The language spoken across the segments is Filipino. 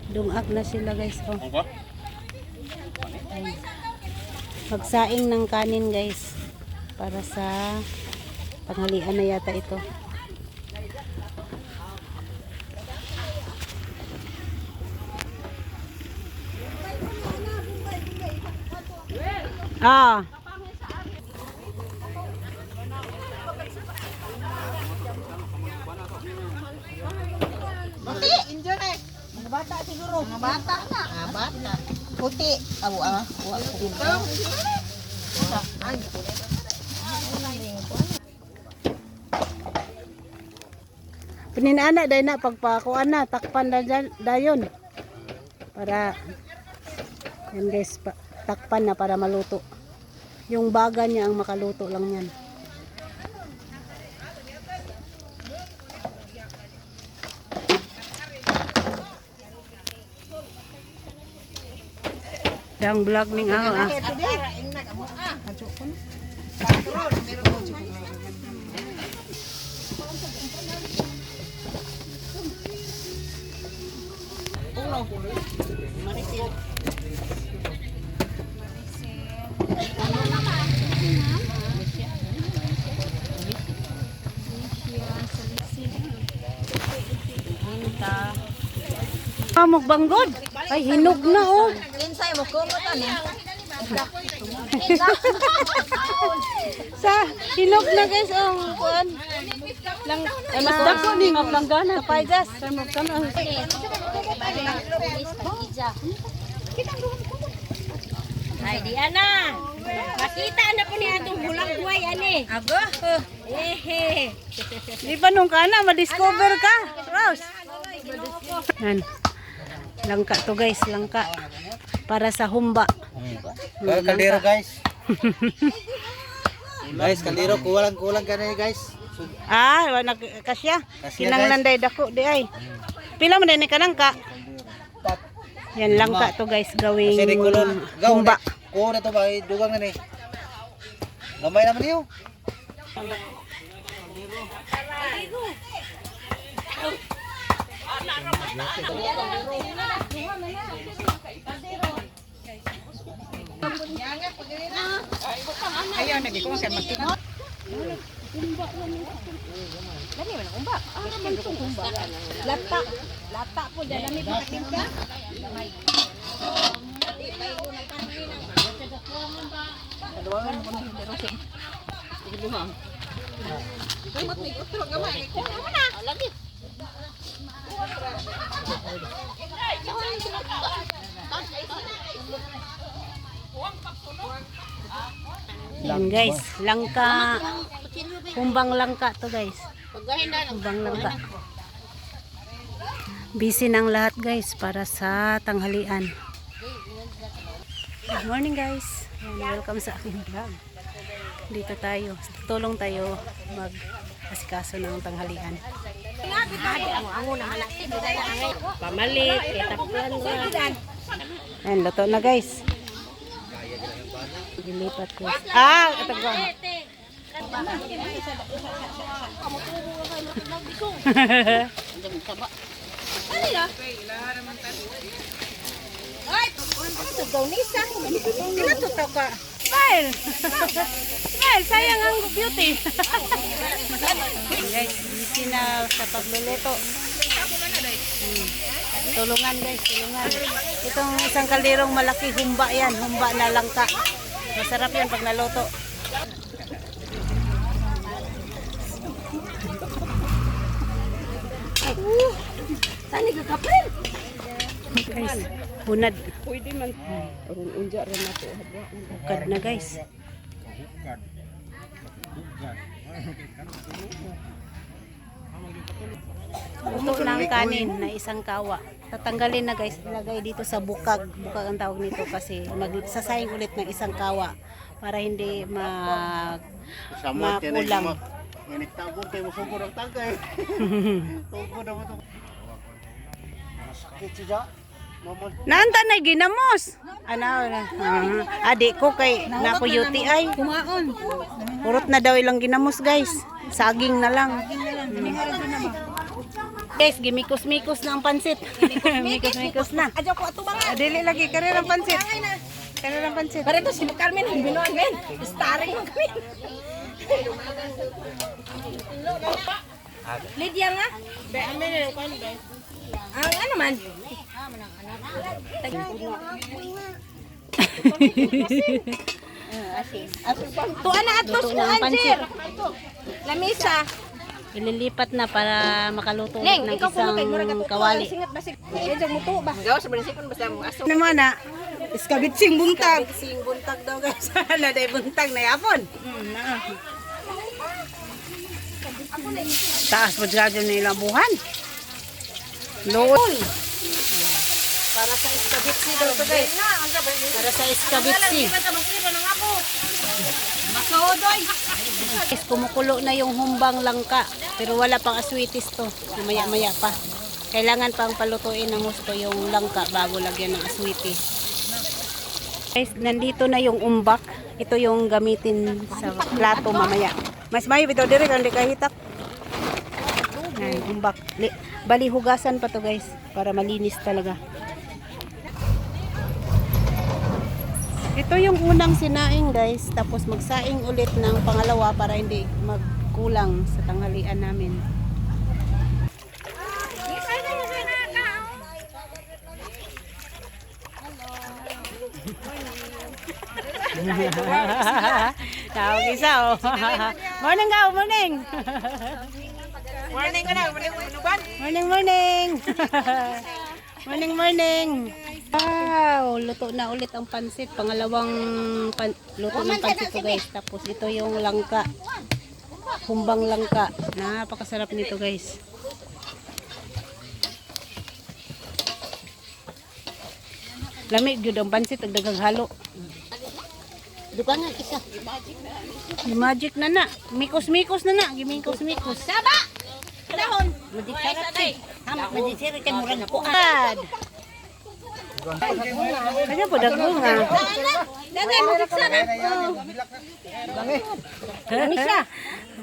Dungak na sila guys. Oh. Magsaing ng kanin guys. Para sa tanghalian na yata ito. Ah. Mga bata siguro. Mga bata na. Mga bata. Puti. Awo ah. Ay. Pininana dahil na pagpakuan na takpan na dayon. Para yan guys, takpan na para maluto. Yung baga niya ang makaluto lang yan. Yang vlog ning ako ah. Mukbanggod. Ay hinog na oh. Insay mo ko mo tanin. Sa hinog na guys ang kuan. Lang mas dako ni nga planggana. Kapay jas. Sa mo kana. Ay di ana. Makita na po ni atong bulang buhay ani. Ago. Ehe. Di ba nung kana ma-discover ka? Rose. Yan. Langka to guys, langka. Para sa humba. Kaldero guys. Guys, kaldero kulang ka na guys. Ah, wala kasya. Kinanglanday dako di ay. Pila man din ka langka? Yan langka to guys, gawing Kasi kulon, humba. Kuha na to ba, dugang na ni. Gamay naman niyo. Ayaw nagi ko kay magtinot. Dali man umba. Ah man to umba. Lata. Lata po dali pa katinka. Yan guys, langka. Humbang langka to guys. Humbang langka. Busy ng lahat guys para sa tanghalian. Good morning guys. And welcome sa aking vlog. Dito tayo. Tulong tayo mag-asikaso ng tanghalian. Pamalik, kitaplan ko. Ayan, luto na guys. Dilipat ko. Ah, ito ko. Smile! Smile, sayang ang beauty. Guys, busy na sa pagluluto. Tulungan guys, tulungan. Itong isang kalderong malaki, humba yan. Humba na langka. Masarap yan pag naluto. Tani ka kapren. Guys, hunad. Pwede man. Aron unja ra na to. Bukad na guys. Luto ng kanin na isang kawa. Tatanggalin na guys. Ilagay dito sa bukag. Bukag ang tawag nito kasi magsasayang ulit ng isang kawa para hindi makulang. Nagtabon kayo mo sugod ang tangkay. Tugod na mo to. Sakit siya. Naanta na ginamos. Ano na? Adik ko kay nako UTI. Kumaon. Purot na daw ilang ginamos guys. Saging na lang. Guys, gimikos-mikos na ang pansit. Mikos-mikos na. Adyo ko ato mga. Dili lagi, kanirang pansit. Kanirang pansit. Pare to si Carmen ang binuang men. Starring mo kami. Lydia nga. Ang ano man? Tuan na atos Luto mo na ang pansit. answer. Lamisa. Ililipat na para makaluto Neng, ng ikaw kuno kay murag isang ato. kawali. Singat basig. Ejog mo to ba? Gaw sa balisikon basta mo aso. Ano mo na? Iskabitsing buntag. Sing buntag daw guys. Na day buntag na yapon. Taas mo dyan yung ilang buhan. Lool. Para sa iskabitsi daw to guys. Para sa iskabitsi. Masodoy. Guys, kumukulo na yung humbang langka. Pero wala pang aswitis to. Maya-maya pa. Kailangan pang palutuin ng gusto yung langka bago lagyan ng aswitis. Guys, nandito na yung umbak. Ito yung gamitin sa plato mamaya. Mas mayo ito dire kan di kahitak. Yan, umbak. Bali hugasan pa to guys para malinis talaga. Ito yung unang sinaing guys, tapos magsaing ulit ng pangalawa para hindi magkulang sa tanghalian namin. Tawag isa oh. Morning ka, morning. Morning ka na, morning unuban. Morning, morning. Morning, morning. Wow, luto na ulit ang pansit. Pangalawang luto ng pansit to guys. Tapos ito yung langka. Humbang langka. Napakasarap nito guys. Lamig yun ang pansit. Daghang halo. Dukan nga isa. Magic na na. Mikos-mikos na na. Gimikos-mikos. Saba. Dahon. Madisarap si. Hamak madisarap kay murag po. Ad. Kanya po dagunga. Dagay mo diksa na. Ano siya?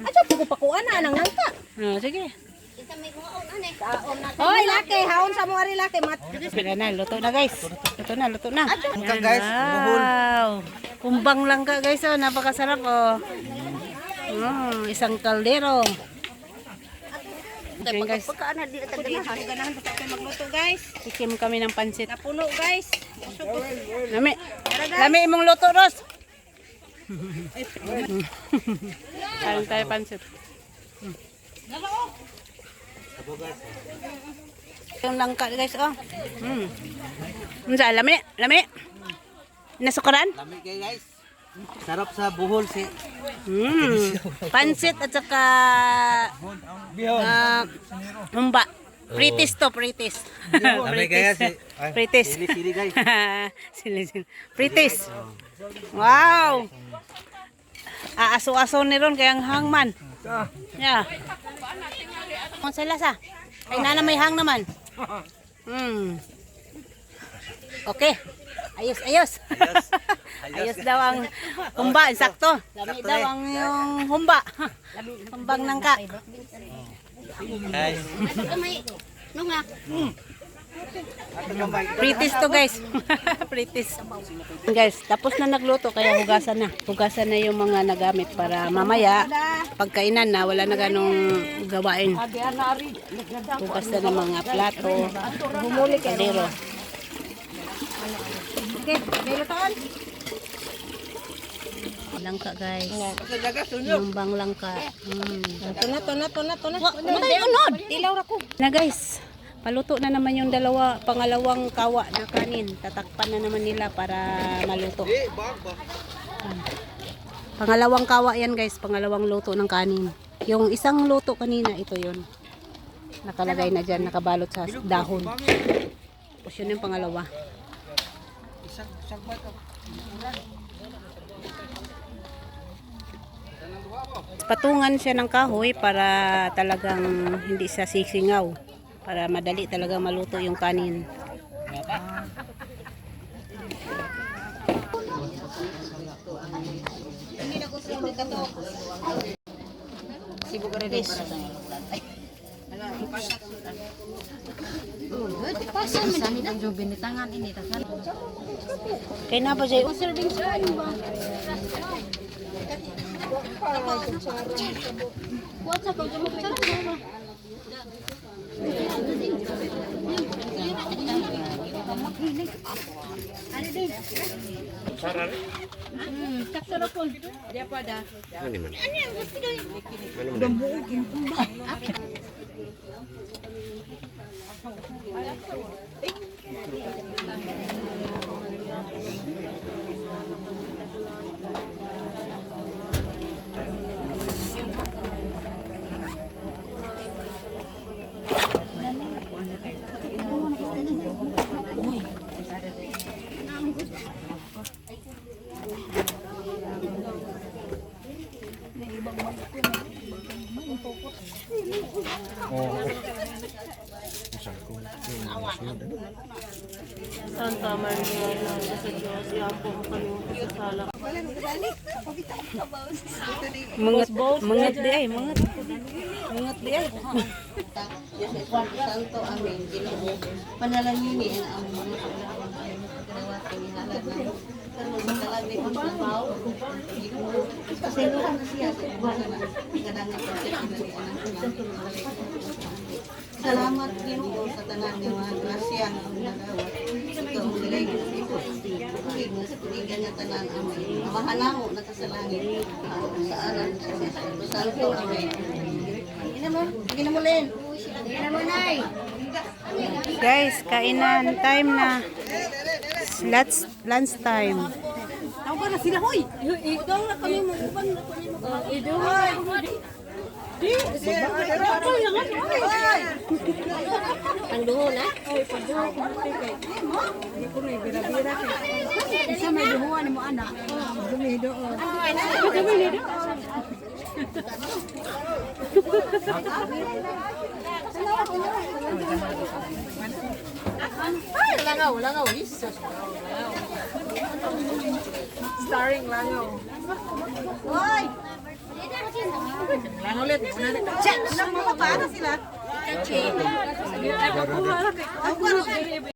Ato po ko pakuan na nang nangka. Sige. Hoy, laki, haon sa mo ari laki mat. Pila na, luto na guys. Luto na, luto na. Buntag guys, buhol. Wow. Kumbang langka guys, oh, napakasarap oh. Isang kaldero. Ayan guys, Pagkaan na di ta diri. Ganahan pa tayo magluto guys. tikim kami ng pansit. Napuno guys. Lami. Lami imong luto, Ros. Kain tayo pansit. Yung langka guys, oh. Unsa, lami, lami. Nasukaran? Lami kayo guys. Sarap sa buhol si. Pansit at saka humba. Pritis to, pritis. Lami kayo si. Pritis. Sili guys. Sili. Pritis. Wow. Aaso-aso ni ron kayang hangman. Yeah. Kung sa lasa. Ay nana may hang naman. Okay. Ayos, ayos. Ayos daw ang humba, sakto. Lami daw ang yung humba. Humbang nangka. Guys. Pritis to guys. Pritis. Guys, tapos na nagluto kaya hugasan na. Hugasan na yung mga nagamit para mamaya pagkainan na wala na ganong gawain. Hugas na ng mga plato, kaldero. Okay, nilutoon. Langka guys. Yung bang langka. Tuna. Matay unod. Ilaw ra ko. Na guys, paluto na naman yung pangalawang kawa na kanin. Tatakpan na naman nila para maluto. Pangalawang kawa yan guys, pangalawang luto ng kanin. Yung isang luto kanina, ito yon. Nakalagay na dyan, nakabalot sa dahon. Tapos yun yung pangalawa. Patungan siya ng kahoy para talagang hindi siya sisingaw. Para madali talaga maluto yung kanin. Pasan man ni Jobe ni tangan ini tasan. Kaya na ba siya? Serving spoon ba? What's up? Sarap. Taksara po. Dia pada. Ano man? Santa Maria, Ina sa Diyos, iapo ang kalimutan sa sala. Mangat di ay, mangat. Mangat di ay. Diyos Espiritu Santo, amen. Ginoo, panalangin ang mga ginawa ko hinalag ng kalag ni Panginoon tao. Pasiluhan na siya sa ibasan ng kadangan ng salamat Ginoo sa tanan ng mga grasya ng nagawat. Ito ang nilay ko ito. Kulig na sa kuligan niya tanan amen. Mahanamo na sa langit. Sa aran sa Espiritu Santo, amen. Ginamulin. Ginamunay. Guys, kainan. Time na. Lunch time. Tawag na sila hoy. Idaw na kami mo uban na kami mo. Idaw. Ang duho na? Ay, pagduho ko kay. Di ko may bira-bira kay. Isa may duhuan ni mo anak. Dumido. Dumido. Ay, langaw, langaw. Jesus. Starring Langaw. Hoy! Langaw ulit. Check! Paano sila? Ay, pagkuha lang kay.